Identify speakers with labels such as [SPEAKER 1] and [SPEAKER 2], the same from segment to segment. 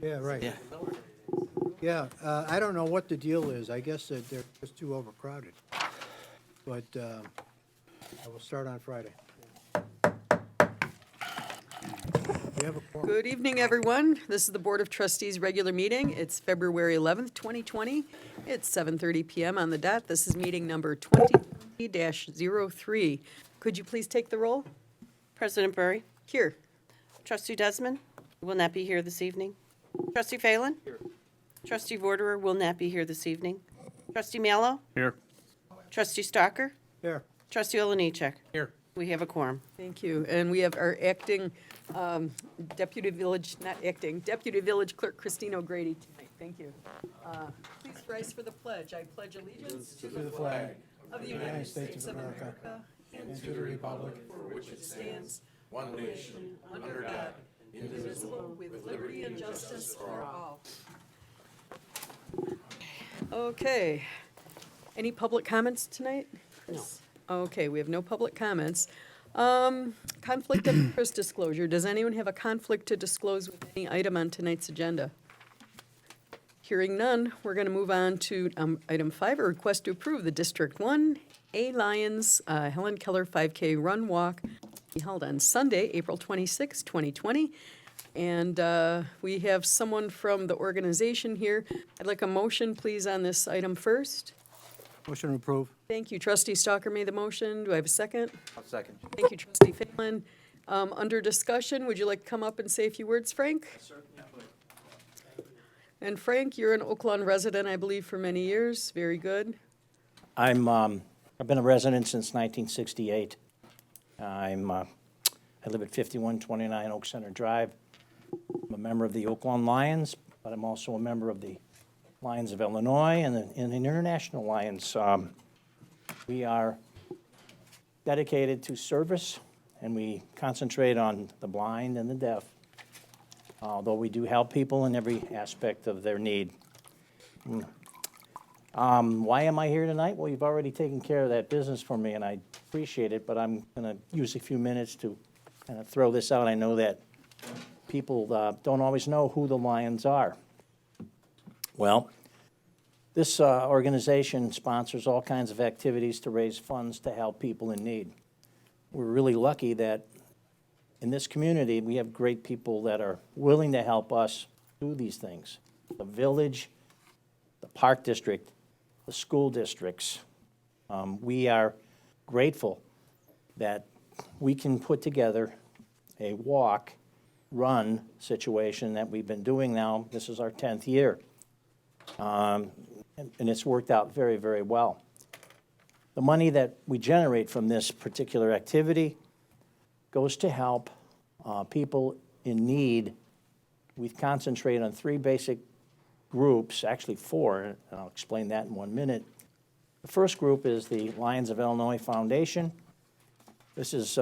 [SPEAKER 1] Yeah, right.
[SPEAKER 2] Yeah.
[SPEAKER 1] Yeah, I don't know what the deal is. I guess that they're just too overcrowded. But I will start on Friday. We have a quorum.
[SPEAKER 3] Good evening, everyone. This is the Board of Trustees' regular meeting. It's February 11th, 2020. It's 7:30 PM on the dot. This is meeting number 20-03. Could you please take the roll?
[SPEAKER 4] President Burry.
[SPEAKER 3] Here.
[SPEAKER 4] Trustee Desmond will not be here this evening. Trustee Phelan. Here. Trustee Vorderer will not be here this evening. Trustee Mallow.
[SPEAKER 2] Here.
[SPEAKER 4] Trustee Stalker.
[SPEAKER 1] Here.
[SPEAKER 4] Trustee Oliniechek.
[SPEAKER 2] Here.
[SPEAKER 4] We have a quorum.
[SPEAKER 3] Thank you. And we have our acting Deputy Village Clerk Christine O'Grady tonight. Thank you. Please rise for the pledge. I pledge allegiance to the flag of the United States of America and to the republic for which it stands, one nation, under God, indivisible, with liberty and justice for all. Okay. Any public comments tonight?
[SPEAKER 4] No.
[SPEAKER 3] Okay, we have no public comments. Conflict of interest disclosure. Does anyone have a conflict to disclose with any item on tonight's agenda? Hearing none, we're going to move on to item 5, a request to approve the District 1 A Lions Helen Keller 5K Run Walk be held on Sunday, April 26, 2020. And we have someone from the organization here. I'd like a motion, please, on this item first.
[SPEAKER 1] Motion to approve.
[SPEAKER 3] Thank you. Trustee Stalker made the motion. Do I have a second?
[SPEAKER 2] I'll second.
[SPEAKER 3] Thank you, Trustee Phelan. Under discussion, would you like to come up and say a few words, Frank? And Frank, you're an Oak Lawn resident, I believe, for many years. Very good.
[SPEAKER 5] I've been a resident since 1968. I live at 5129 Oak Center Drive. I'm a member of the Oak Lawn Lions, but I'm also a member of the Lions of Illinois and the International Lions. We are dedicated to service, and we concentrate on the blind and the deaf, although we do help people in every aspect of their need. Why am I here tonight? Well, you've already taken care of that business for me, and I appreciate it, but I'm going to use a few minutes to kind of throw this out. I know that people don't always know who the Lions are. Well, this organization sponsors all kinds of activities to raise funds to help people in need. We're really lucky that in this community, we have great people that are willing to help us do these things. The village, the park district, the school districts. We are grateful that we can put together a walk, run situation that we've been doing now. This is our 10th year. And it's worked out very, very well. The money that we generate from this particular activity goes to help people in need. We concentrate on 3 basic groups, actually 4, and I'll explain that in 1 minute. The first group is the Lions of Illinois Foundation. This is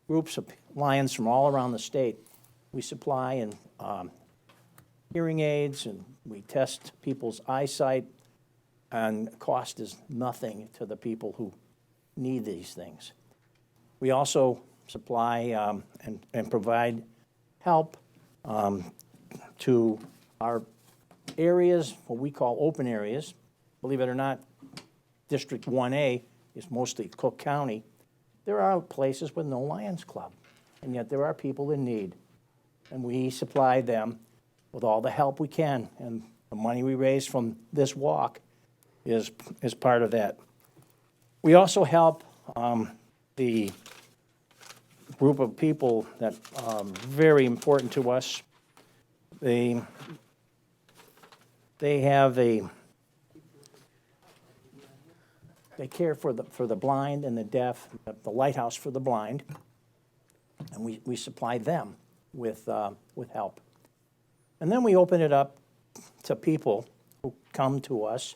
[SPEAKER 5] groups of lions from all around the state. We supply and hearing aids, and we test people's eyesight, and cost is nothing to the people who need these things. We also supply and provide help to our areas, what we call open areas. Believe it or not, District 1A is mostly Cook County. There are places with no Lions Club, and yet there are people in need, and we supply them with all the help we can, and the money we raise from this walk is part of that. We also help the group of people that are very important to us. They care for the blind and the deaf, the Lighthouse for the Blind, and we supply them with help. And then we open it up to people who come to us.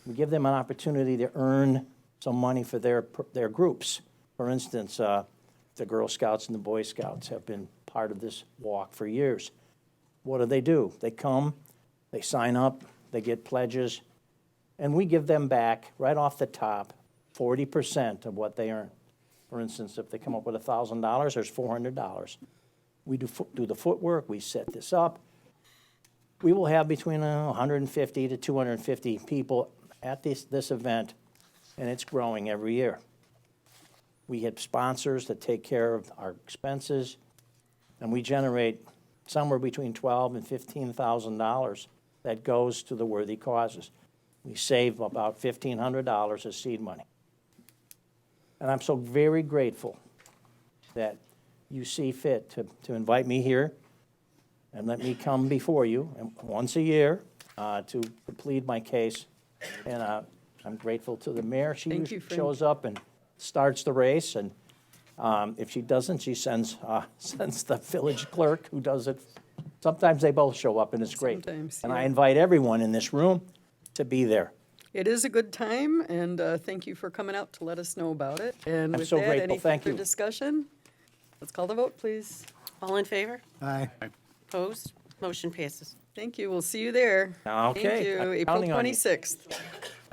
[SPEAKER 5] We give them an opportunity to earn some money for their groups. For instance, the Girl Scouts and the Boy Scouts have been part of this walk for years. What do? They come, they sign up, they get pledges, and we give them back, right off the top, 40% of what they earn. For instance, if they come up with $1,000, there's $400. We do the footwork, we set this up. We will have between 150 to 250 people at this event, and it's growing every year. We get sponsors that take care of our expenses, and we generate somewhere between $12,000 and $15,000 that goes to the worthy causes. We save about $1,500 as seed money. And I'm so very grateful that you see fit to invite me here and let me come before you once a year to plead my case. And I'm grateful to the mayor. She
[SPEAKER 3] Thank
[SPEAKER 5] usually
[SPEAKER 3] you, Frank.
[SPEAKER 5] shows up and starts the race, and if she doesn't, she sends the village clerk who does it. Sometimes they both show up, and it's great.
[SPEAKER 3] Sometimes,
[SPEAKER 5] And I
[SPEAKER 3] yeah.
[SPEAKER 5] invite everyone in this room to be there.
[SPEAKER 3] It is a good time, and thank you for coming out to let us know about it. And
[SPEAKER 5] I'm
[SPEAKER 3] with
[SPEAKER 5] so
[SPEAKER 3] that,
[SPEAKER 5] grateful.
[SPEAKER 3] any
[SPEAKER 5] Thank
[SPEAKER 3] further
[SPEAKER 5] you.
[SPEAKER 3] discussion? Let's call the vote, please.
[SPEAKER 4] All in favor?
[SPEAKER 1] Aye.
[SPEAKER 4] Opposed? Motion passes.
[SPEAKER 3] Thank you. We'll see you there.
[SPEAKER 5] Okay,
[SPEAKER 3] Thank you.
[SPEAKER 5] I'm
[SPEAKER 3] April
[SPEAKER 5] counting on you.
[SPEAKER 3] 26th.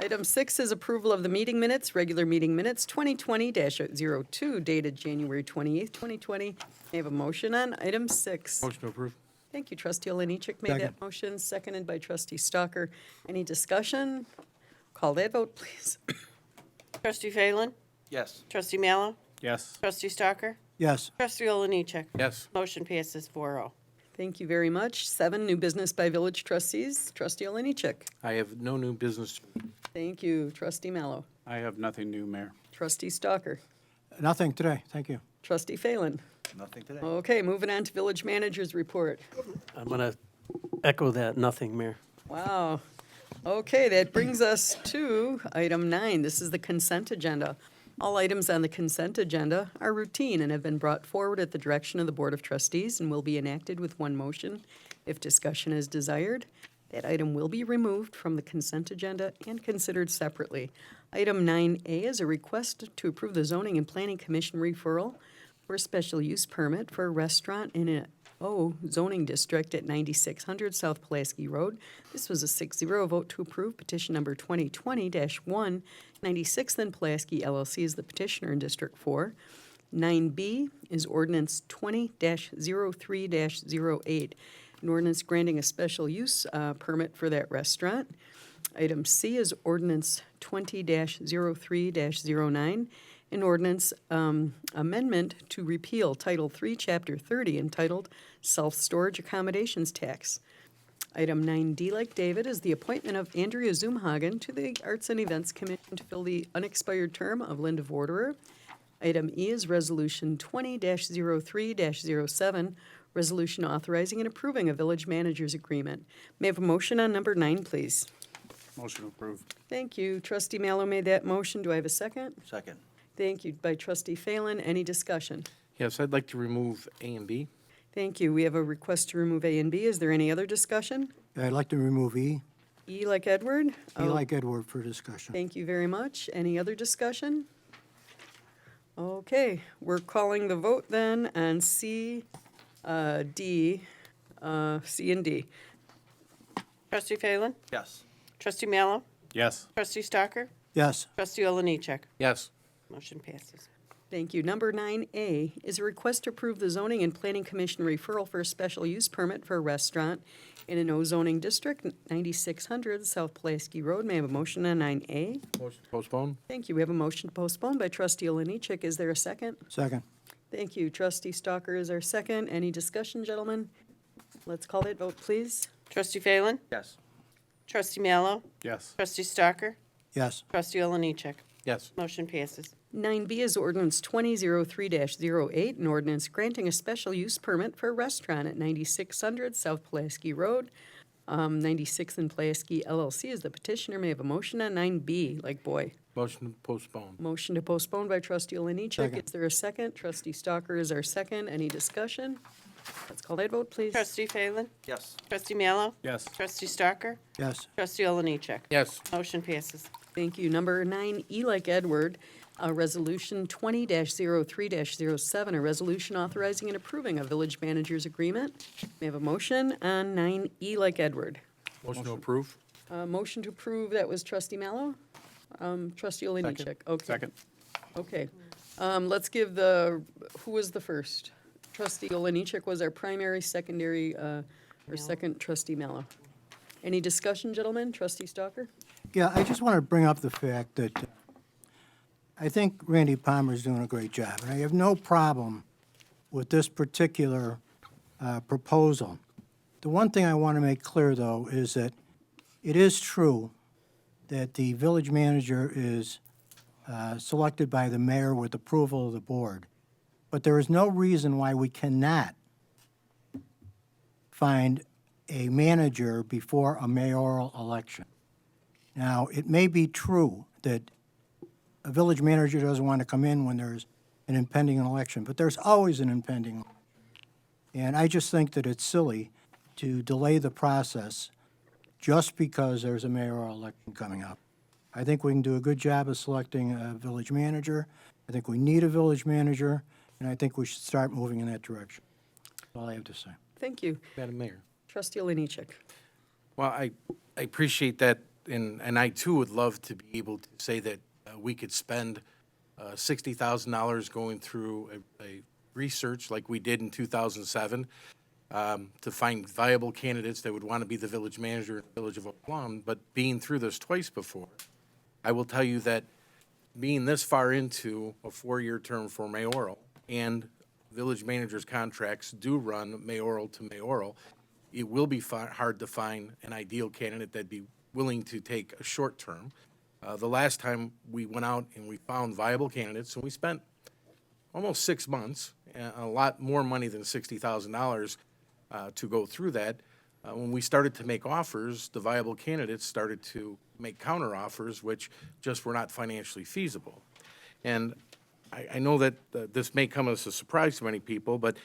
[SPEAKER 3] Item 6 is approval of the meeting minutes, regular meeting minutes, 2020-02, dated January 28th, 2020. May I have a motion on item 6?
[SPEAKER 2] Motion to approve.
[SPEAKER 3] Thank you, trustee Oliniechek made that
[SPEAKER 1] Second.
[SPEAKER 3] motion, seconded by trustee Stalker. Any discussion? Call that vote, please.
[SPEAKER 4] Trustee Phelan?
[SPEAKER 2] Yes.
[SPEAKER 4] Trustee Mallow?
[SPEAKER 2] Yes.
[SPEAKER 4] Trustee Stalker?
[SPEAKER 1] Yes.
[SPEAKER 4] Trustee Oliniechek?
[SPEAKER 2] Yes.
[SPEAKER 4] Motion passes 4-0.
[SPEAKER 3] Thank you very much. 7, new business by village trustees. Trustee Oliniechek.
[SPEAKER 2] I have no new business.
[SPEAKER 3] Thank you, trustee Mallow.
[SPEAKER 2] I have nothing new, Mayor.
[SPEAKER 3] Trustee Stalker.
[SPEAKER 1] Nothing today, thank you.
[SPEAKER 3] Trustee Phelan.
[SPEAKER 6] Nothing today.
[SPEAKER 3] Okay, moving on to village manager's report.
[SPEAKER 7] I'm going to echo that, nothing, Mayor.
[SPEAKER 3] Wow. Okay, that brings us to item 9. This is the consent agenda. All items on the consent agenda are routine and have been brought forward at the direction of the Board of Trustees and will be enacted with one motion if discussion is desired. That item will be removed from the consent agenda and considered separately. Item 9A is a request to approve the Zoning and Planning Commission referral for a special use permit for a restaurant in a zoning district at 9600 South Pulaski Road. This was a 6-0 vote to approve petition number 2020-1. 96th and Pulaski LLC is the petitioner in District 4. 9B is ordinance 20-03-08, an ordinance granting a special use permit for that restaurant. Item C is ordinance 20-03-09, an ordinance amendment to repeal Title III, Chapter 30, entitled Self-Storage Accommodations Tax. Item 9D, like David, is the appointment of Andrea Zoomhagen to the Arts and Events Commission to fill the unexpired term of Linda Vorderer. Item E is Resolution 20-03-07, resolution authorizing and approving a village manager's agreement. May I have a motion on number 9, please?
[SPEAKER 2] Motion to approve.
[SPEAKER 3] Thank you. Trustee Mallow made that motion. Do I have a second?
[SPEAKER 6] Second.
[SPEAKER 3] Thank you. By trustee Phelan. Any discussion?
[SPEAKER 2] Yes, I'd like to remove A and B.
[SPEAKER 3] Thank you. We have a request to remove A and B. Is there any other discussion?
[SPEAKER 1] I'd like to remove E.
[SPEAKER 3] E like Edward?
[SPEAKER 1] E like Edward for discussion.
[SPEAKER 3] Thank you very much. Any other discussion? Okay, we're calling the vote then on C, D, C and D.
[SPEAKER 4] Trustee Phelan?
[SPEAKER 6] Yes.
[SPEAKER 4] Trustee Mallow?
[SPEAKER 2] Yes.
[SPEAKER 4] Trustee Stalker?
[SPEAKER 1] Yes.
[SPEAKER 4] Trustee Oliniechek?
[SPEAKER 2] Yes.
[SPEAKER 4] Motion passes.
[SPEAKER 3] Thank you. Number 9A is a request to approve the Zoning and Planning Commission referral for a special use permit for a restaurant in an O-zoning district, 9600 South Pulaski Road. May I have a motion on 9A?
[SPEAKER 2] Motion to postpone.
[SPEAKER 3] Thank you. We have a motion to postpone by trustee Oliniechek. Is there a second?
[SPEAKER 1] Second.
[SPEAKER 3] Thank you. Trustee Stalker is our second. Any discussion, gentlemen? Let's call that vote, please.
[SPEAKER 4] Trustee Phelan?
[SPEAKER 6] Yes.
[SPEAKER 4] Trustee Mallow?
[SPEAKER 2] Yes.
[SPEAKER 4] Trustee Stalker?
[SPEAKER 1] Yes.
[SPEAKER 4] Trustee Oliniechek?
[SPEAKER 2] Yes.
[SPEAKER 4] Motion passes.
[SPEAKER 3] 9B is ordinance 2003-08, an ordinance granting a special use permit for a restaurant at 9600 South Pulaski Road. 96th and Pulaski LLC is the petitioner. May I have a motion on 9B, like boy.
[SPEAKER 2] Motion to postpone.
[SPEAKER 3] Motion to postpone by trustee Oliniechek.
[SPEAKER 1] Second.
[SPEAKER 3] Is there a second? Trustee Stalker is our second. Any discussion? Let's call that vote, please.
[SPEAKER 4] Trustee Phelan?
[SPEAKER 6] Yes.
[SPEAKER 4] Trustee Mallow?
[SPEAKER 2] Yes.
[SPEAKER 4] Trustee Stalker?
[SPEAKER 1] Yes.
[SPEAKER 4] Trustee Oliniechek?
[SPEAKER 2] Yes.
[SPEAKER 4] Motion passes.
[SPEAKER 3] Thank you. Number 9E, like Edward, Resolution 20-03-07, a resolution authorizing and approving a village manager's agreement. May I have a motion on 9E, like Edward?
[SPEAKER 2] Motion to approve.
[SPEAKER 3] Motion to approve, that was trustee Mallow? Trustee Oliniechek? Okay.
[SPEAKER 2] Second.
[SPEAKER 3] Okay. Let's give the, who was the first? Trustee Oliniechek was our primary, secondary, or second trustee Mallow. Any discussion, gentlemen? Trustee Stalker?
[SPEAKER 1] Yeah, I just want to bring up the fact that I think Randy Palmer's doing a great job, and I have no problem with this particular proposal. The one thing I want to make clear, though, is that it is true that the village manager is selected by the mayor with approval of the board, but there is no reason why we cannot find a manager before a mayoral election. Now, it may be true that a village manager doesn't want to come in when there's an impending election, but there's always an impending election. And I just think that it's silly to delay the process just because there's a mayoral election coming up. I think we can do a good job of selecting a village manager. I think we need a village manager, and I think we should start moving in that direction. That's all I have to say.
[SPEAKER 3] Thank you.
[SPEAKER 2] Madam Mayor.
[SPEAKER 3] Trustee Oliniechek.
[SPEAKER 2] Well, I appreciate that, and I too would love to be able to say that we could spend $60,000 going through a research like we did in 2007 to find viable candidates that would want to be the village manager in the village of Oak Lawn. But being through this twice before, I will tell you that being this far into a 4-year term for mayoral and village managers' contracts do run mayoral to mayoral, it will be hard to find an ideal candidate that'd be willing to take a short term. The last time we went out and we found viable candidates, and we spent almost 6 months, a lot more money than $60,000 to go through that. When we started to make offers, the viable candidates started to make counteroffers, which just were not financially feasible. And I know that this may come as a surprise to many people, but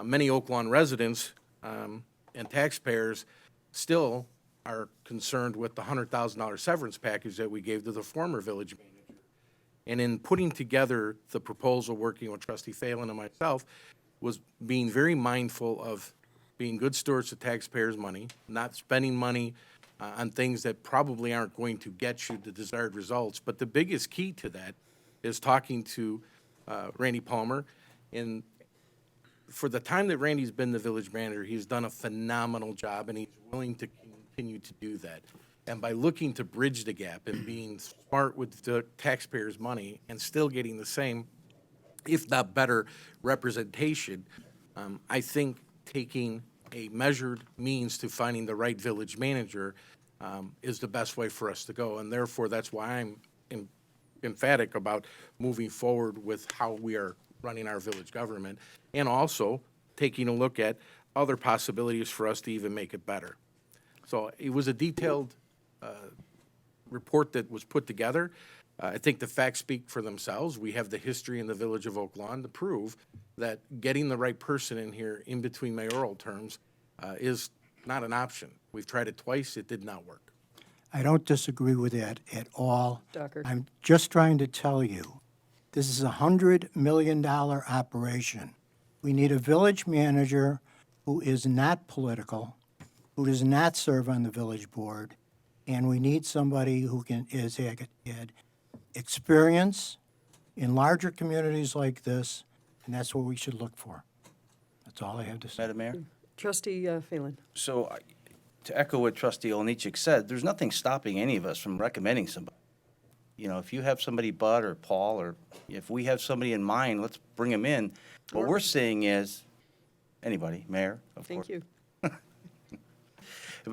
[SPEAKER 2] many Oak Lawn residents and taxpayers still are concerned with the $100,000 severance package that we gave to the former village manager. And in putting together the proposal, working with Trustee Phelan and myself, was being very mindful of being good stewards of taxpayers' money, not spending money on things that probably aren't going to get you the desired results. But the biggest key to that is talking to Randy Palmer. And for the time that Randy's been the village manager, he's done a phenomenal job, and he's willing to continue to do that. And by looking to bridge the gap and being smart with the taxpayers' money and still getting the same, if not better, representation, I think taking a measured means to finding the right village manager is the best way for us to go. And therefore, that's why I'm emphatic about moving forward with how we are running our village government, and also taking a look at other possibilities for us to even make it better. So it was a detailed report that was put together. I think the facts speak for themselves. We have the history in the village of Oak Lawn to prove that getting the right person in here in between mayoral terms is not an option. We've tried it twice. It did not work.
[SPEAKER 1] I don't disagree with that at all.
[SPEAKER 3] Docker.
[SPEAKER 1] I'm just trying to tell you, this is a $100 million operation. We need a village manager who is not political, who does not serve on the village board, and we need somebody who had experience in larger communities like this, and that's what we should look for. That's all I have to say.
[SPEAKER 6] Madam Mayor?
[SPEAKER 3] Trustee Phelan.
[SPEAKER 6] So to echo what Trustee Oliniechek said, there's nothing stopping any of us from recommending somebody. You know, if you have somebody, Bud or Paul, or if we have somebody in mind, let's bring them in. What we're saying is, anybody, Mayor, of course.
[SPEAKER 3] Thank you.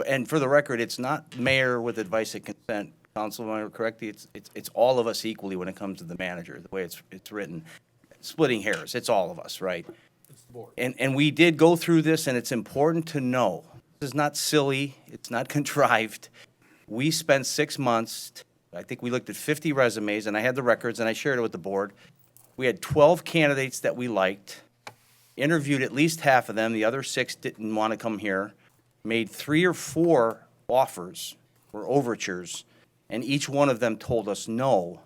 [SPEAKER 6] And for the record, it's not mayor with advice and consent, Councilman, correctly, it's all of us equally when it comes to the manager, the way it's written. Splitting hairs, it's all of us, right? And we did go through this, and it's important to know, this is not silly, it's not contrived. We spent 6 months, I think we looked at 50 resumes, and I had the records, and I shared it with the board. We had 12 candidates that we liked, interviewed at least half of them, the other 6 didn't want to come here, made 3 or 4 offers or overtures, and each one of them told us no,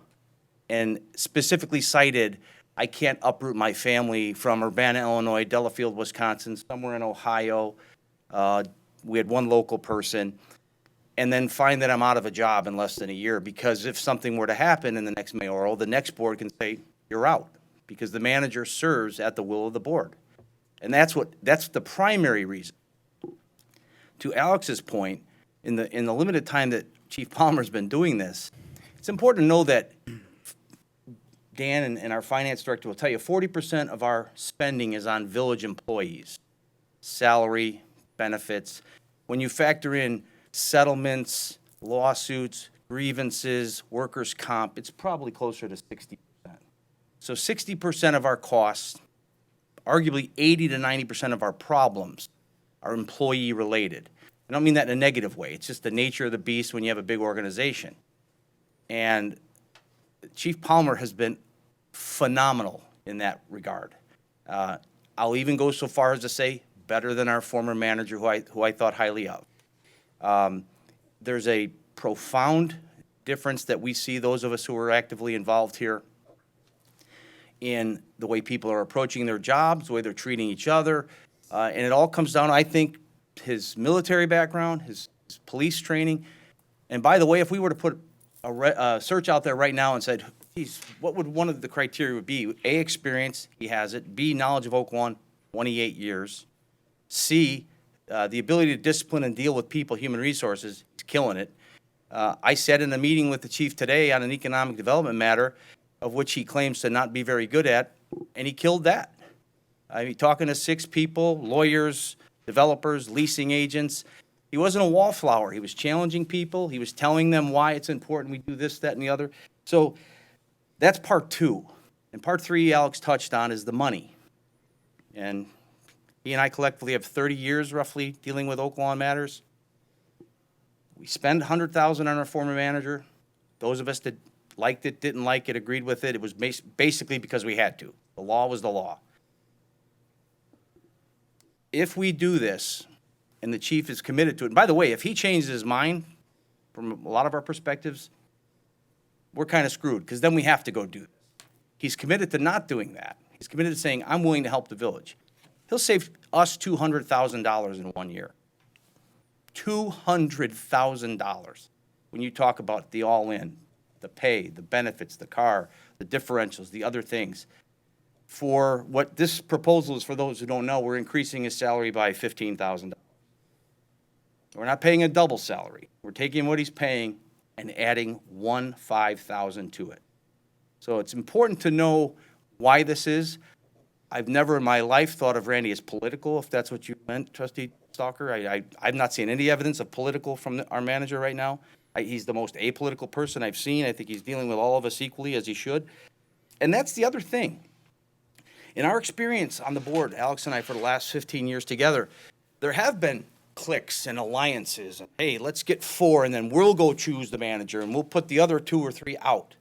[SPEAKER 6] and specifically cited, I can't uproot my family from Urbana, Illinois, Delafield, Wisconsin, somewhere in Ohio. We had one local person, and then find that I'm out of a job in less than a year, because if something were to happen in the next mayoral, the next board can say, you're out, because the manager serves at the will of the board. And that's the primary reason. To Alex's point, in the limited time that Chief Palmer's been doing this, it's important to know that Dan and our finance director will tell you 40% of our spending is on village employees, salary, benefits. When you factor in settlements, lawsuits, grievances, workers' comp, it's probably closer to 60%. So 60% of our costs, arguably 80 to 90% of our problems are employee-related. I don't mean that in a negative way. It's just the nature of the beast when you have a big organization. And Chief Palmer has been phenomenal in that regard. I'll even go so far as to say better than our former manager, who I thought highly of. There's a profound difference that we see, those of us who are actively involved here, in the way people are approaching their jobs, the way they're treating each other. And it all comes down, I think, his military background, his police training. And by the way, if we were to put a search out there right now and said, geez, what would one of the criteria would be? A, experience, he has it. B, knowledge of Oak Lawn, 28 years. C, the ability to discipline and deal with people, human resources, he's killing it. I sat in a meeting with the chief today on an economic development matter, of which he claims to not be very good at, and he killed that. I mean, talking to 6 people, lawyers, developers, leasing agents. He wasn't a wallflower. He was challenging people. He was telling them why it's important we do this, that, and the other. So that's part 2. And part 3, Alex touched on, is the money. And he and I collectively have 30 years, roughly, dealing with Oak Lawn matters. We spend $100,000 on our former manager. Those of us that liked it, didn't like it, agreed with it. It was basically because we had to. The law was the law. If we do this, and the chief is committed to it, and by the way, if he changes his mind, from a lot of our perspectives, we're kind of screwed, because then we have to go do this. He's committed to not doing that. He's committed to saying, I'm willing to help the village. He'll save us $200,000 in 1 year. $200,000. When you talk about the all-in, the pay, the benefits, the car, the differentials, the other things. For what this proposal is, for those who don't know, we're increasing his salary by $15,000. We're not paying a double salary. We're taking what he's paying and adding $15,000 to it. So it's important to know why this is. I've never in my life thought of Randy as political, if that's what you meant, Trustee Stalker. I've not seen any evidence of political from our manager right now. He's the most apolitical person I've seen. I think he's dealing with all of us equally, as he should. And that's the other thing. In our experience on the board, Alex and I, for the last 15 years together, there have been cliques and alliances. Hey, let's get 4, and then we'll go choose the manager, and we'll put the other 2 or 3 out.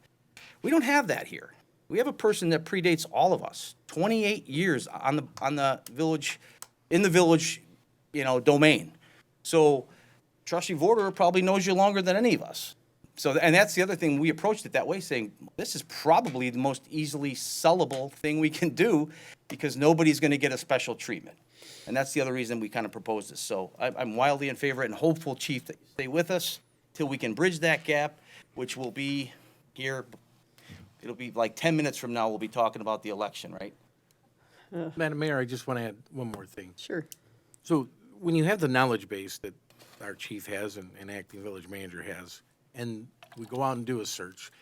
[SPEAKER 6] We don't have that here. We have a person that predates all of us, 28 years on the village, in the village, domain. So Trustee Vorder probably knows you longer than any of us. So, and that's the other thing, we approached it that way, saying, this is probably the most easily sellable thing we can do, because nobody's gonna get a special treatment. And that's the other reason we kind of proposed this. So I'm wildly in favor and hopeful, Chief, that you stay with us till we can bridge that gap, which will be here, it'll be like 10 minutes from now, we'll be talking about the election, right?
[SPEAKER 2] Madam Mayor, I just want to add one more thing.
[SPEAKER 3] Sure.
[SPEAKER 2] So when you have the knowledge base that our chief has and acting village manager has, and we go out and do a search,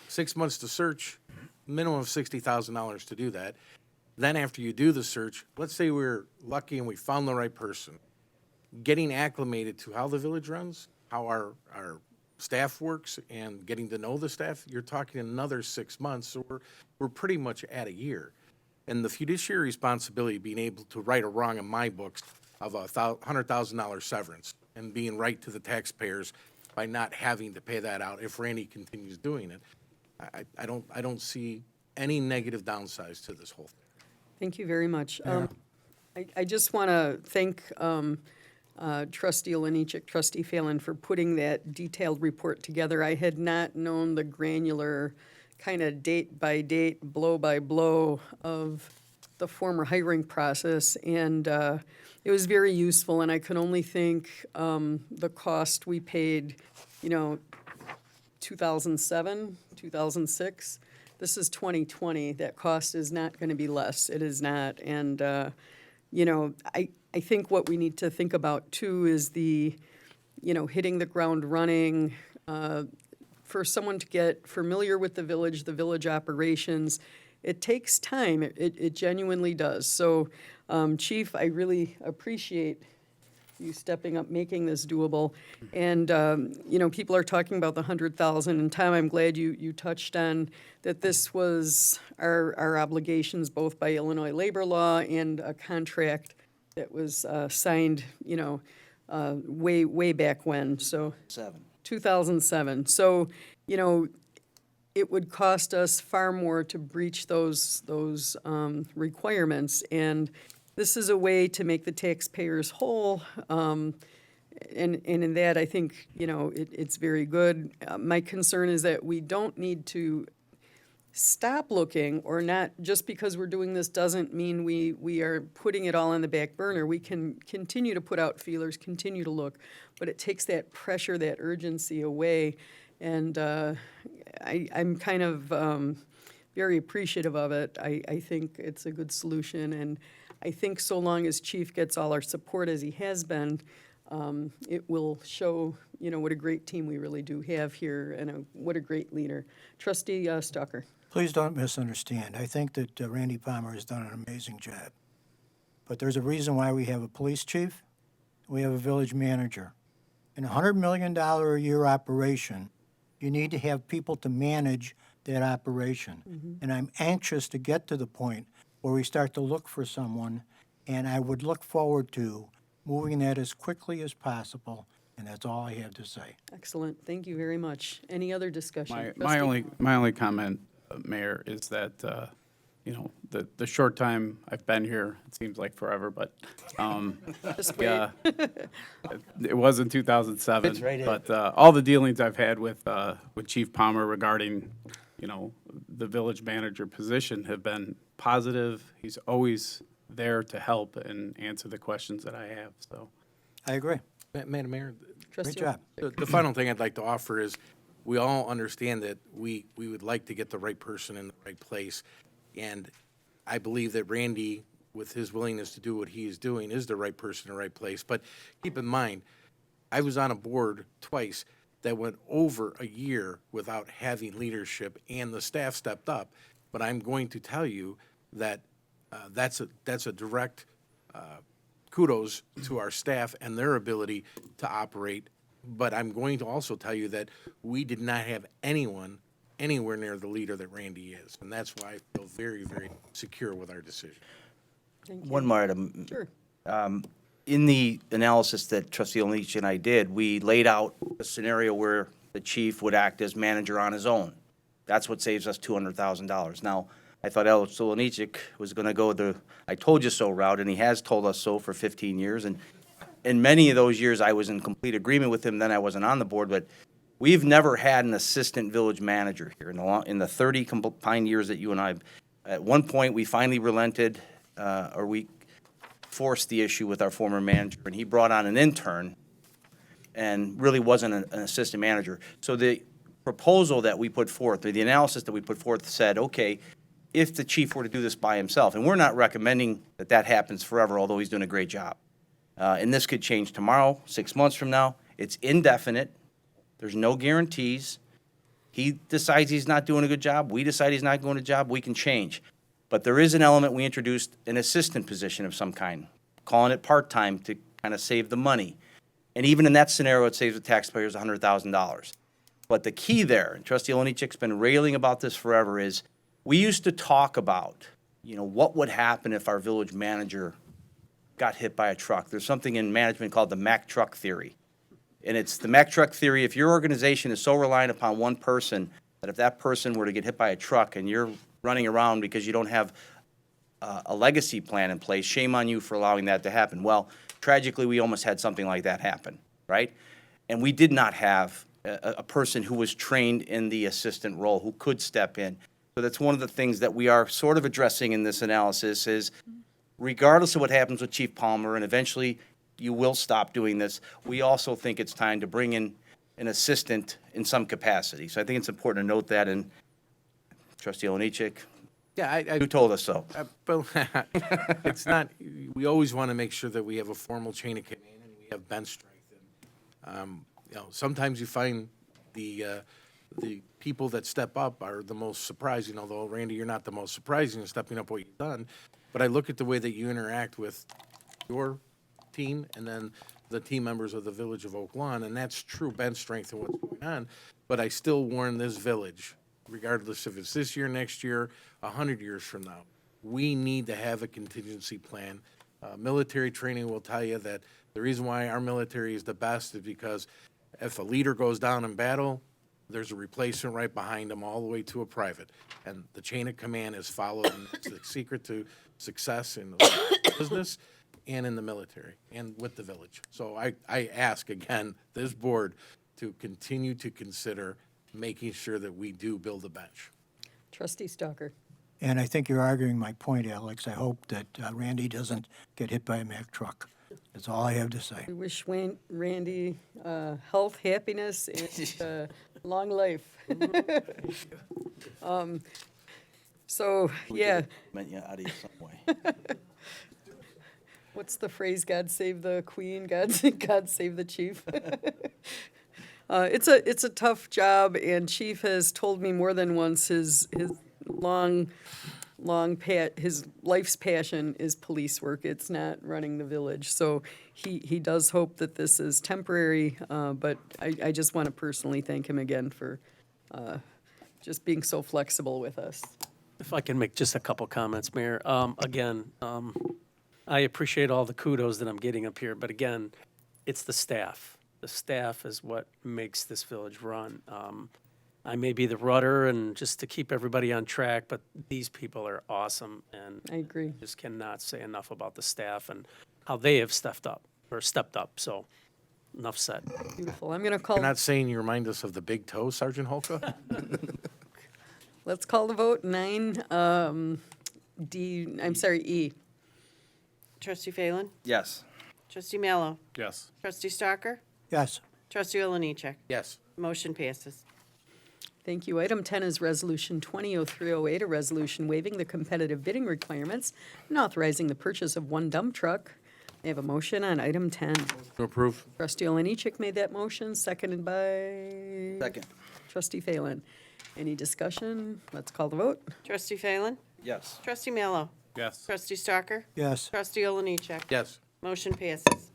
[SPEAKER 2] 6 months to search, minimum of $60,000 to do that. Then after you do the search, let's say we're lucky and we found the right person. Getting acclimated to how the village runs, how our staff works, and getting to know the staff, you're talking another 6 months, so we're pretty much at a year. And the fiduciary responsibility, being able to right a wrong in my books of a $100,000 severance and being right to the taxpayers by not having to pay that out if Randy continues doing it, I don't see any negative downsides to this whole thing.
[SPEAKER 3] Thank you very much. I just want to thank Trustee Olenichik, Trustee Phelan, for putting that detailed report together. I had not known the granular kind of date by date, blow by blow of the former hiring process, and it was very useful, and I can only think the cost we paid, 2007, 2006. This is 2020. That cost is not going to be less. It is not. And I think what we need to think about too is hitting the ground running, for someone to get familiar with the village operations. It takes time. It genuinely does. So, Chief, I really appreciate you stepping up, making this doable. And, people are talking about the 100,000, and Tom, I'm glad you touched on that this was our obligations both by Illinois labor law and a contract that was signed, way back when, so. 2007. So, it would cost us far more to breach those requirements. And this is a way to make the taxpayers whole. And in that, I think, it's very good. My concern is that we don't need to stop looking, or not, just because we're doing this doesn't mean we are putting it all on the back burner. We can continue to put out feelers, continue to look, but it takes that pressure, that urgency away. And I'm kind of very appreciative of it. I think it's a good solution, and I think so long as Chief gets all our support as he has been, it will show, what a great team we really do have here, and what a great leader. Trustee Stalker.
[SPEAKER 1] Please don't misunderstand. I think that Randy Palmer has done an amazing job. But there's a reason why we have a police chief, we have a village manager. In a $100 million a year operation, you need to have people to manage that operation. And I'm anxious to get to the point where we start to look for someone, and I would look forward to moving that as quickly as possible, and that's all I have to say.
[SPEAKER 3] Excellent. Thank you very much. Any other discussion?
[SPEAKER 8] My only comment, Mayor, is that, the short time I've been here, it seems like forever, but,
[SPEAKER 3] Just wait.
[SPEAKER 8] yeah, it was in 2007.
[SPEAKER 6] Fits right in.
[SPEAKER 8] But, all the dealings I've had with Chief Palmer regarding, the village manager position have been positive. He's always there to help and answer the questions that I have, so.
[SPEAKER 1] I agree.
[SPEAKER 2] Madam Mayor,
[SPEAKER 1] Great job.
[SPEAKER 2] the final thing I'd like to offer is, we all understand that we would like to get the right person in the right place. And I believe that Randy, with his willingness to do what he is doing, is the right person in the right place. But keep in mind, I was on a board twice that went over a year without having leadership, and the staff stepped up. But I'm going to tell you that that's a direct kudos to our staff and their ability to operate. But I'm going to also tell you that we did not have anyone anywhere near the leader that Randy is. And that's why I feel very, very secure with our decision.
[SPEAKER 3] Thank you.
[SPEAKER 6] One more item.
[SPEAKER 3] Sure.
[SPEAKER 6] In the analysis that Trustee Oliniechek and I did, we laid out a scenario where the chief would act as manager on his own. That's what saves us $200,000. Now, I thought Oliniechek was going to go the "I told you so" route, and he has told us so for 15 years. And in many of those years, I was in complete agreement with him. Then I wasn't on the board, but we've never had an assistant village manager here in the 30 combined years that you and I. At one point, we finally relented, or we forced the issue with our former manager, and he brought on an intern, and really wasn't an assistant manager. So the proposal that we put forth, or the analysis that we put forth, said, okay, if the chief were to do this by himself, and we're not recommending that that happens forever, although he's doing a great job. And this could change tomorrow, 6 months from now. It's indefinite. There's no guarantees. He decides he's not doing a good job. We decide he's not doing a job. We can change. But there is an element, we introduced an assistant position of some kind, calling it part-time to kind of save the money. And even in that scenario, it saves the taxpayers $100,000. But the key there, and Trustee Oliniechek's been railing about this forever, is we used to talk about, what would happen if our village manager got hit by a truck. There's something in management called the Mack truck theory. And it's the Mack truck theory, if your organization is so reliant upon one person, that if that person were to get hit by a truck and you're running around because you don't have a legacy plan in place, shame on you for allowing that to happen. Well, tragically, we almost had something like that happen, right? And we did not have a person who was trained in the assistant role who could step in. So that's one of the things that we are sort of addressing in this analysis is, regardless of what happens with Chief Palmer, and eventually you will stop doing this, we also think it's time to bring in an assistant in some capacity. So I think it's important to note that, and Trustee Oliniechek,
[SPEAKER 2] Yeah,
[SPEAKER 6] who told us so?
[SPEAKER 2] Well, it's not, we always want to make sure that we have a formal chain of command and we have bench strength. And, sometimes you find the people that step up are the most surprising, although Randy, you're not the most surprising in stepping up what you've done. But I look at the way that you interact with your team and then the team members of the Village of Oak Lawn, and that's true bench strength and what's going on. But I still warn this village, regardless if it's this year, next year, 100 years from now, we need to have a contingency plan. Military training will tell you that the reason why our military is the best is because if a leader goes down in battle, there's a replacement right behind them all the way to a private. And the chain of command is followed, and it's the secret to success in business and in the military and with the village. So I ask again, this board to continue to consider making sure that we do build a bench.
[SPEAKER 3] Trustee Stalker.
[SPEAKER 1] And I think you're arguing my point, Alex. I hope that Randy doesn't get hit by a Mack truck. That's all I have to say.
[SPEAKER 3] We wish Randy health, happiness, and long life. So, yeah,
[SPEAKER 6] Meant you out of you some way.
[SPEAKER 3] what's the phrase? God save the queen, God save the chief. It's a tough job, and Chief has told me more than once his his life's passion is police work. It's not running the village. So he does hope that this is temporary, but I just want to personally thank him again for just being so flexible with us.
[SPEAKER 7] If I can make just a couple comments, Mayor. Again, I appreciate all the kudos that I'm getting up here, but again, it's the staff. The staff is what makes this village run. I may be the rudder and just to keep everybody on track, but these people are awesome, and
[SPEAKER 3] I agree.
[SPEAKER 7] just cannot say enough about the staff and how they have stepped up. So, enough said.
[SPEAKER 3] Beautiful. I'm going to call,
[SPEAKER 2] You're not saying you remind us of the big toe, Sergeant Holka?
[SPEAKER 3] let's call the vote. 9, E.
[SPEAKER 4] Trustee Phelan?
[SPEAKER 6] Yes.
[SPEAKER 4] Trustee Mallow?
[SPEAKER 8] Yes.
[SPEAKER 4] Trustee Stalker?
[SPEAKER 1] Yes,
[SPEAKER 4] Trustee Oliniechek?
[SPEAKER 2] Yes.
[SPEAKER 4] Motion passes.
[SPEAKER 3] Thank you. Item 10 is Resolution 200308, a resolution waiving the competitive bidding requirements and authorizing the purchase of one dump truck. I have a motion on item 10.
[SPEAKER 2] To approve?
[SPEAKER 3] Trustee Oliniechek made that motion, seconded by
[SPEAKER 6] Second.
[SPEAKER 3] Trustee Phelan. Any discussion? Let's call the vote.
[SPEAKER 4] Trustee Phelan?
[SPEAKER 6] Yes.
[SPEAKER 4] Trustee Mallow?
[SPEAKER 8] Yes.
[SPEAKER 4] Trustee Stalker?
[SPEAKER 1] yes,
[SPEAKER 4] Trustee Oliniechek?
[SPEAKER 2] Yes.
[SPEAKER 4] Motion passes.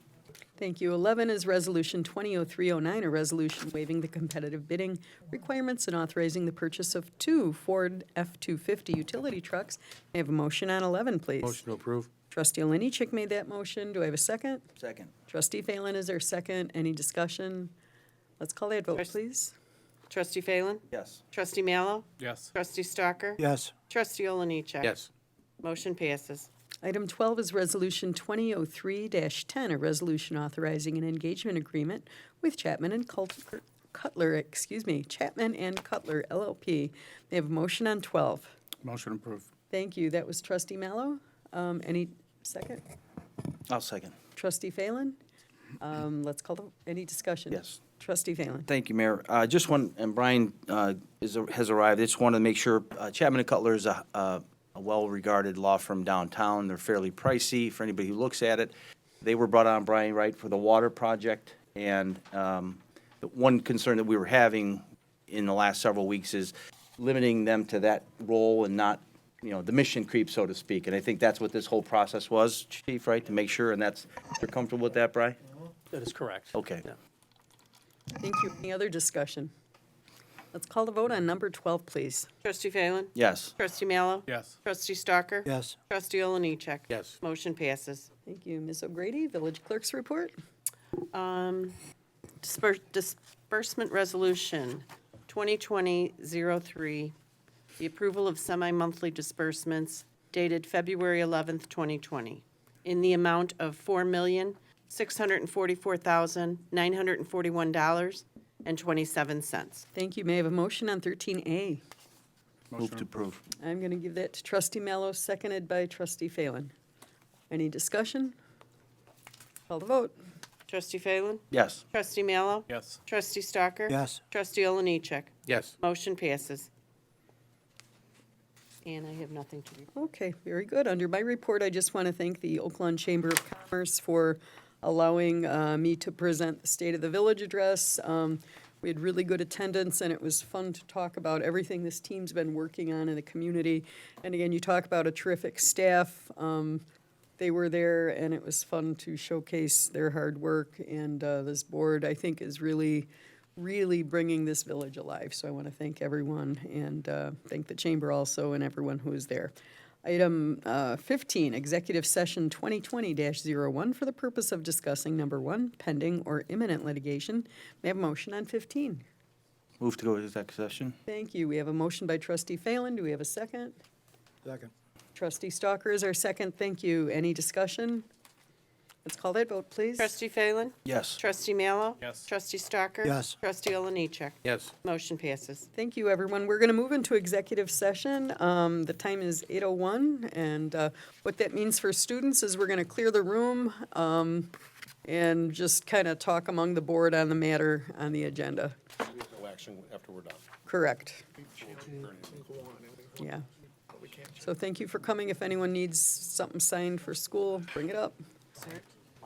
[SPEAKER 3] Thank you. 11 is Resolution 200309, a resolution waiving the competitive bidding requirements and authorizing the purchase of 2 Ford F-250 utility trucks. I have a motion on 11, please.
[SPEAKER 2] Motion to approve?
[SPEAKER 3] Trustee Oliniechek made that motion. Do I have a second?
[SPEAKER 6] Second.
[SPEAKER 3] Trustee Phelan is our second. Any discussion? Let's call that vote,
[SPEAKER 4] Trust-
[SPEAKER 3] please.
[SPEAKER 4] Trustee Phelan?
[SPEAKER 6] Yes.
[SPEAKER 4] Trustee Mallow?
[SPEAKER 8] Yes.
[SPEAKER 4] Trustee Stalker?
[SPEAKER 1] yes,
[SPEAKER 4] Trustee Oliniechek?
[SPEAKER 2] Yes.
[SPEAKER 4] Motion passes.
[SPEAKER 3] Item 12 is Resolution 2003-10, a resolution authorizing an engagement agreement with Chapman and Cutler, Chapman and Cutler LLP. They have a motion on 12.
[SPEAKER 8] Motion approved.
[SPEAKER 3] Thank you. That was Trustee Mallow. Any second?
[SPEAKER 6] I'll second.
[SPEAKER 3] Trustee Phelan? Let's call any discussion?
[SPEAKER 6] Yes.
[SPEAKER 3] Trustee Phelan.
[SPEAKER 6] Thank you, Mayor. Just one, and Brian has arrived. I just wanted to make sure Chapman and Cutler is a well-regarded law firm downtown. They're fairly pricey for anybody who looks at it. They were brought on, Brian, right, for the water project. And the one concern that we were having in the last several weeks is limiting them to that role and not, the mission creep, so to speak. And I think that's what this whole process was, Chief, right, to make sure, and you're comfortable with that, Brian?
[SPEAKER 7] That is correct.
[SPEAKER 6] Okay.
[SPEAKER 7] Yeah.
[SPEAKER 3] Thank you. Any other discussion? Let's call the vote on number 12, please.
[SPEAKER 4] Trustee Phelan?
[SPEAKER 6] Yes.
[SPEAKER 4] Trustee Mallow?
[SPEAKER 8] Yes.
[SPEAKER 4] Trustee Stalker?
[SPEAKER 1] yes,
[SPEAKER 4] Trustee Oliniechek?
[SPEAKER 2] Yes.
[SPEAKER 4] Motion passes.
[SPEAKER 3] Thank you. Ms. O'Grady, Village Clerk's report.
[SPEAKER 4] Disbursement Resolution 2020-03, the approval of semi-monthly disbursements dated February 11th, 2020, in the amount of $4,644,941.27.
[SPEAKER 3] Thank you. May I have a motion on 13A?
[SPEAKER 6] Move to approve.
[SPEAKER 3] I'm going to give that to Trustee Mallow, seconded by Trustee Phelan. Any discussion? Call the vote.
[SPEAKER 4] Trustee Phelan?
[SPEAKER 6] Yes.
[SPEAKER 4] Trustee Mallow?
[SPEAKER 8] Yes.
[SPEAKER 4] Trustee Stalker?
[SPEAKER 1] yes,
[SPEAKER 4] Trustee Oliniechek?
[SPEAKER 2] Yes.
[SPEAKER 4] Motion passes. And I have nothing to report.
[SPEAKER 3] Okay, very good. Under my report, I just want to thank the Oakland Chamber of Commerce for allowing me to present the State of the Village address. We had really good attendance, and it was fun to talk about everything this team's been working on in the community. And again, you talk about a terrific staff. They were there, and it was fun to showcase their hard work. And this board, I think, is really bringing this village alive. So I want to thank everyone and thank the chamber also and everyone who is there. Item 15, Executive Session 2020-01 for the purpose of discussing number 1, pending or imminent litigation. May I have a motion on 15?
[SPEAKER 6] Move to go to executive session.
[SPEAKER 3] Thank you. We have a motion by trustee Phelan. Do we have a second?
[SPEAKER 1] Second.
[SPEAKER 3] Trustee Stalker is our second. Thank you. Any discussion? Let's call that vote, please.
[SPEAKER 4] Trustee Phelan?
[SPEAKER 6] Yes.
[SPEAKER 4] Trustee Mallow?
[SPEAKER 8] Yes.
[SPEAKER 4] Trustee Stalker?
[SPEAKER 1] Yes.
[SPEAKER 4] Trustee Oliniechek?
[SPEAKER 2] Yes.
[SPEAKER 4] Motion passes.
[SPEAKER 3] Thank you, everyone. We're going to move into executive session. The time is 8:01, and what that means for students is we're going to clear the room and just kind of talk among the board on the matter on the agenda.
[SPEAKER 9] No action after we're done.
[SPEAKER 3] Correct. Yeah. So thank you for coming. If anyone needs something signed for school, bring it up.
[SPEAKER 4] Sir?